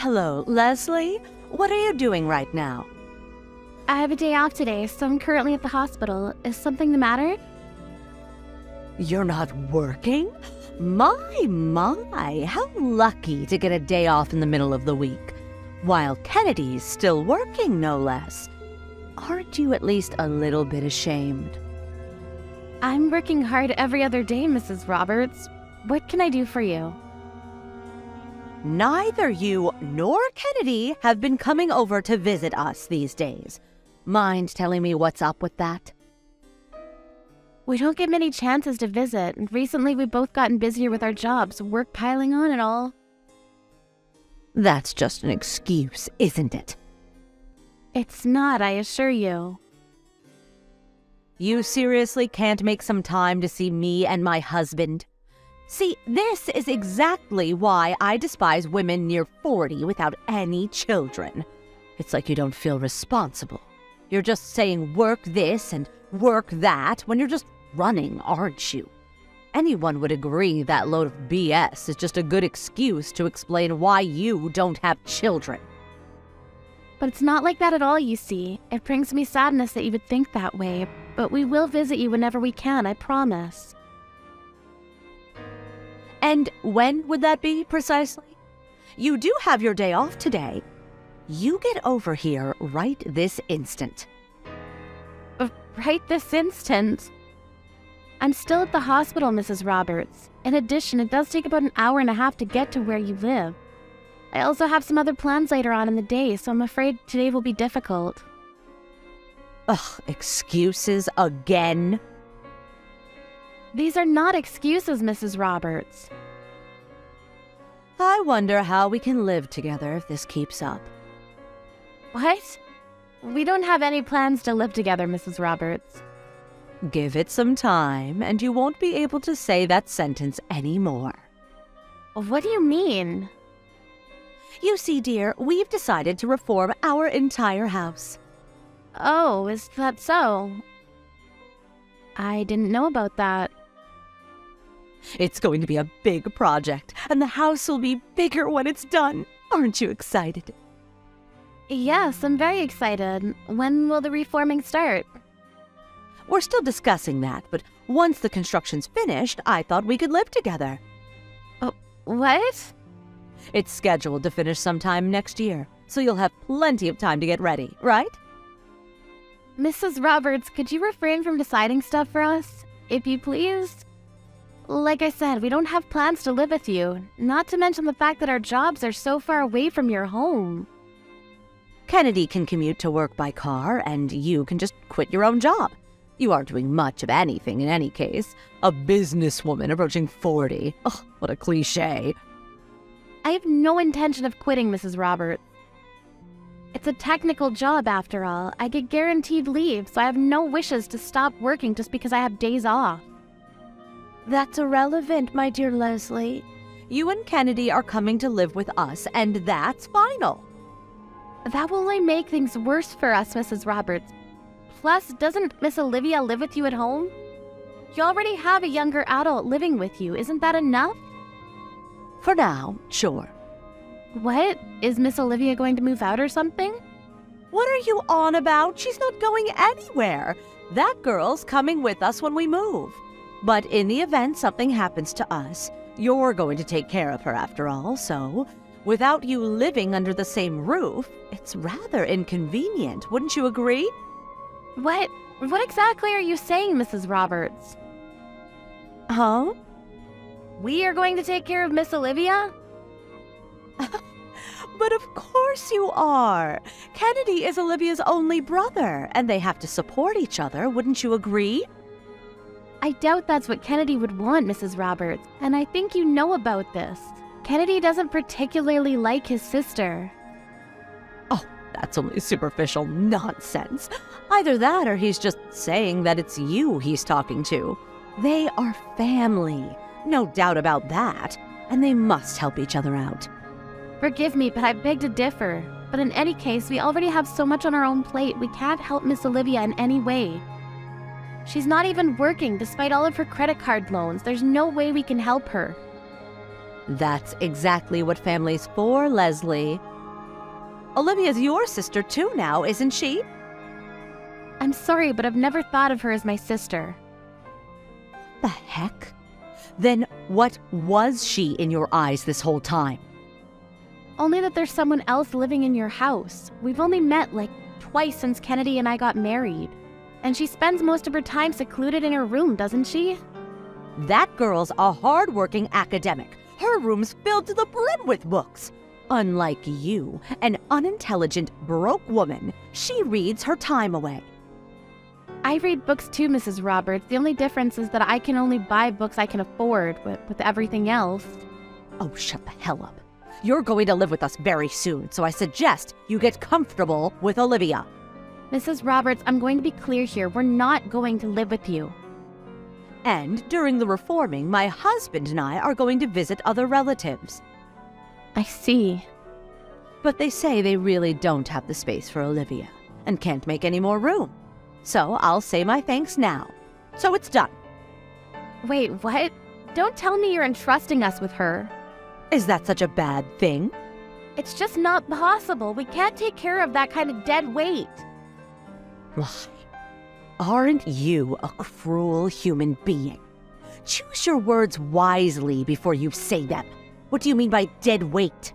Hello, Leslie? What are you doing right now? I have a day off today, so I'm currently at the hospital. Is something the matter? You're not working? My, how lucky to get a day off in the middle of the week. While Kennedy's still working, no less. Aren't you at least a little bit ashamed? I'm working hard every other day, Mrs. Roberts. What can I do for you? Neither you nor Kennedy have been coming over to visit us these days. Mind telling me what's up with that? We don't get many chances to visit, and recently we've both gotten busier with our jobs, work piling on and all. That's just an excuse, isn't it? It's not, I assure you. You seriously can't make some time to see me and my husband? See, this is exactly why I despise women near 40 without any children. It's like you don't feel responsible. You're just saying work this and work that when you're just running, aren't you? Anyone would agree that load of BS is just a good excuse to explain why you don't have children. But it's not like that at all, you see. It brings me sadness that you would think that way, but we will visit you whenever we can, I promise. And when would that be, precisely? You do have your day off today. You get over here right this instant. Right this instant? I'm still at the hospital, Mrs. Roberts. In addition, it does take about an hour and a half to get to where you live. I also have some other plans later on in the day, so I'm afraid today will be difficult. Ugh, excuses again? These are not excuses, Mrs. Roberts. I wonder how we can live together if this keeps up. What? We don't have any plans to live together, Mrs. Roberts. Give it some time, and you won't be able to say that sentence anymore. What do you mean? You see, dear, we've decided to reform our entire house. Oh, is that so? I didn't know about that. It's going to be a big project, and the house will be bigger when it's done. Aren't you excited? Yes, I'm very excited. When will the reforming start? We're still discussing that, but once the construction's finished, I thought we could live together. Oh, what? It's scheduled to finish sometime next year, so you'll have plenty of time to get ready, right? Mrs. Roberts, could you refrain from deciding stuff for us, if you please? Like I said, we don't have plans to live with you, not to mention the fact that our jobs are so far away from your home. Kennedy can commute to work by car, and you can just quit your own job. You aren't doing much of anything in any case. A businesswoman approaching 40. Ugh, what a cliche. I have no intention of quitting, Mrs. Roberts. It's a technical job, after all. I get guaranteed leave, so I have no wishes to stop working just because I have days off. That's irrelevant, my dear Leslie. You and Kennedy are coming to live with us, and that's final. That will only make things worse for us, Mrs. Roberts. Plus, doesn't Miss Olivia live with you at home? You already have a younger adult living with you. Isn't that enough? For now, sure. What? Is Miss Olivia going to move out or something? What are you on about? She's not going anywhere. That girl's coming with us when we move. But in the event something happens to us, you're going to take care of her after all, so without you living under the same roof, it's rather inconvenient, wouldn't you agree? What exactly are you saying, Mrs. Roberts? Huh? We are going to take care of Miss Olivia? But of course you are. Kennedy is Olivia's only brother, and they have to support each other, wouldn't you agree? I doubt that's what Kennedy would want, Mrs. Roberts, and I think you know about this. Kennedy doesn't particularly like his sister. Oh, that's only superficial nonsense. Either that or he's just saying that it's you he's talking to. They are family, no doubt about that, and they must help each other out. Forgive me, but I beg to differ. But in any case, we already have so much on our own plate, we can't help Miss Olivia in any way. She's not even working, despite all of her credit card loans. There's no way we can help her. That's exactly what family's for, Leslie. Olivia's your sister too now, isn't she? I'm sorry, but I've never thought of her as my sister. The heck? Then what was she in your eyes this whole time? Only that there's someone else living in your house. We've only met like twice since Kennedy and I got married. And she spends most of her time secluded in her room, doesn't she? That girl's a hard-working academic. Her room's filled to the brim with books. Unlike you, an unintelligent, broke woman, she reads her time away. I read books too, Mrs. Roberts. The only difference is that I can only buy books I can afford with everything else. Oh, shut the hell up. You're going to live with us very soon, so I suggest you get comfortable with Olivia. Mrs. Roberts, I'm going to be clear here. We're not going to live with you. And during the reforming, my husband and I are going to visit other relatives. I see. But they say they really don't have the space for Olivia and can't make any more room. So I'll say my thanks now. So it's done. Wait, what? Don't tell me you're entrusting us with her. Is that such a bad thing? It's just not possible. We can't take care of that kind of dead weight. Why? Aren't you a cruel human being? Choose your words wisely before you say them. What do you mean by dead weight?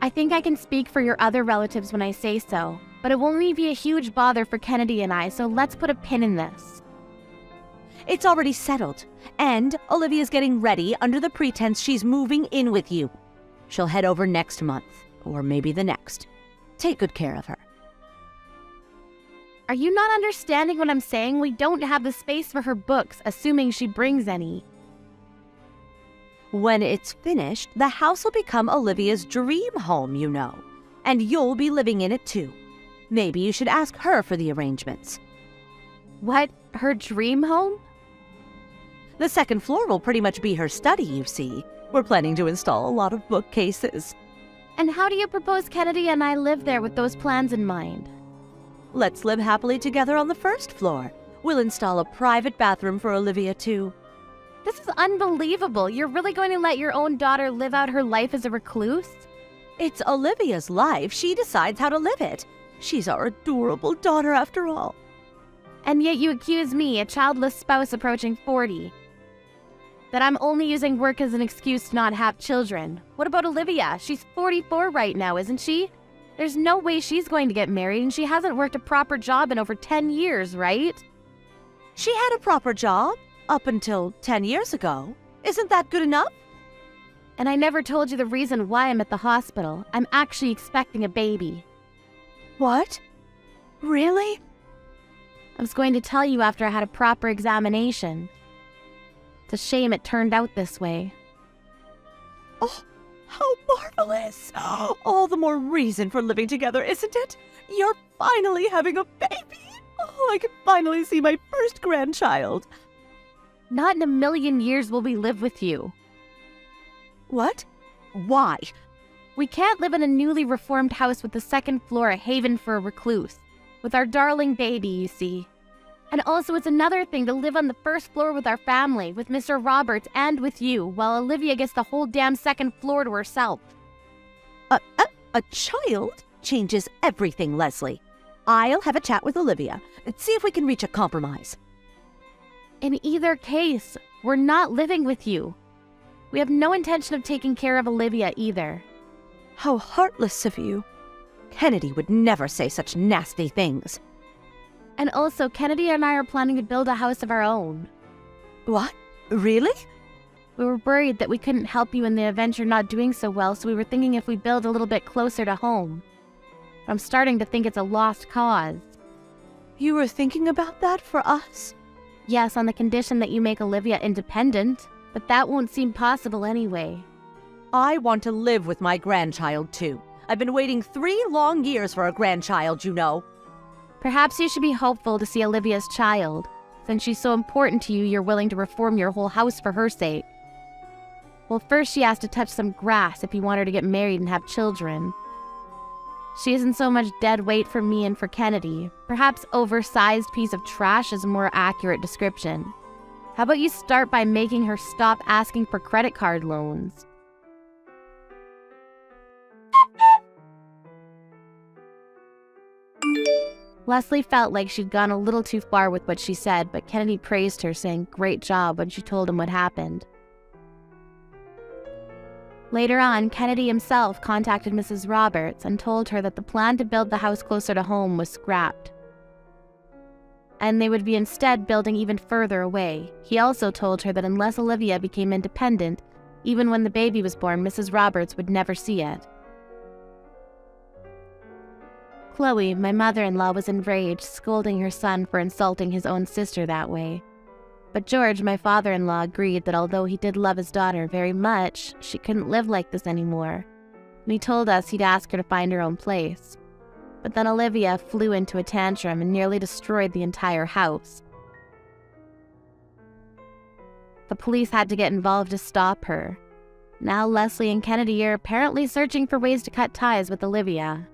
I think I can speak for your other relatives when I say so, but it won't be a huge bother for Kennedy and I, so let's put a pin in this. It's already settled, and Olivia's getting ready under the pretense she's moving in with you. She'll head over next month, or maybe the next. Take good care of her. Are you not understanding what I'm saying? We don't have the space for her books, assuming she brings any. When it's finished, the house will become Olivia's dream home, you know, and you'll be living in it too. Maybe you should ask her for the arrangements. What? Her dream home? The second floor will pretty much be her study, you see. We're planning to install a lot of bookcases. And how do you propose Kennedy and I live there with those plans in mind? Let's live happily together on the first floor. We'll install a private bathroom for Olivia too. This is unbelievable. You're really going to let your own daughter live out her life as a recluse? It's Olivia's life. She decides how to live it. She's our adorable daughter after all. And yet you accuse me, a childless spouse approaching 40, that I'm only using work as an excuse to not have children. What about Olivia? She's 44 right now, isn't she? There's no way she's going to get married, and she hasn't worked a proper job in over 10 years, right? She had a proper job up until 10 years ago. Isn't that good enough? And I never told you the reason why I'm at the hospital. I'm actually expecting a baby. What? Really? I was going to tell you after I had a proper examination. It's a shame it turned out this way. Oh, how marvelous! All the more reason for living together, isn't it? You're finally having a baby! Oh, I can finally see my first grandchild. Not in a million years will we live with you. What? Why? We can't live in a newly reformed house with the second floor a haven for a recluse. With our darling baby, you see. And also it's another thing to live on the first floor with our family, with Mr. Roberts and with you, while Olivia gets the whole damn second floor to herself. A child changes everything, Leslie. I'll have a chat with Olivia and see if we can reach a compromise. In either case, we're not living with you. We have no intention of taking care of Olivia either. How heartless of you. Kennedy would never say such nasty things. And also, Kennedy and I are planning to build a house of our own. What? Really? We were worried that we couldn't help you in the event you're not doing so well, so we were thinking if we build a little bit closer to home. I'm starting to think it's a lost cause. You were thinking about that for us? Yes, on the condition that you make Olivia independent, but that won't seem possible anyway. I want to live with my grandchild, too. I've been waiting 3 long years for a grandchild, you know. Perhaps you should be hopeful to see Olivia's child. Since she's so important to you, you're willing to reform your whole house for her sake. Well, first she has to touch some grass if you want her to get married and have children. She isn't so much dead weight for me and for Kennedy. Perhaps oversized piece of trash is a more accurate description. How about you start by making her stop asking for credit card loans? Leslie felt like she'd gone a little too far with what she said, but Kennedy praised her, saying "great job" when she told him what happened. Later on, Kennedy himself contacted Mrs. Roberts and told her that the plan to build the house closer to home was scrapped, and they would be instead building even further away. He also told her that unless Olivia became independent, even when the baby was born, Mrs. Roberts would never see it. Chloe, my mother-in-law, was enraged, scolding her son for insulting his own sister that way. But George, my father-in-law, agreed that although he did love his daughter very much, she couldn't live like this anymore, and he told us he'd ask her to find her own place. But then Olivia flew into a tantrum and nearly destroyed the entire house. The police had to get involved to stop her. Now Leslie and Kennedy are apparently searching for ways to cut ties with Olivia.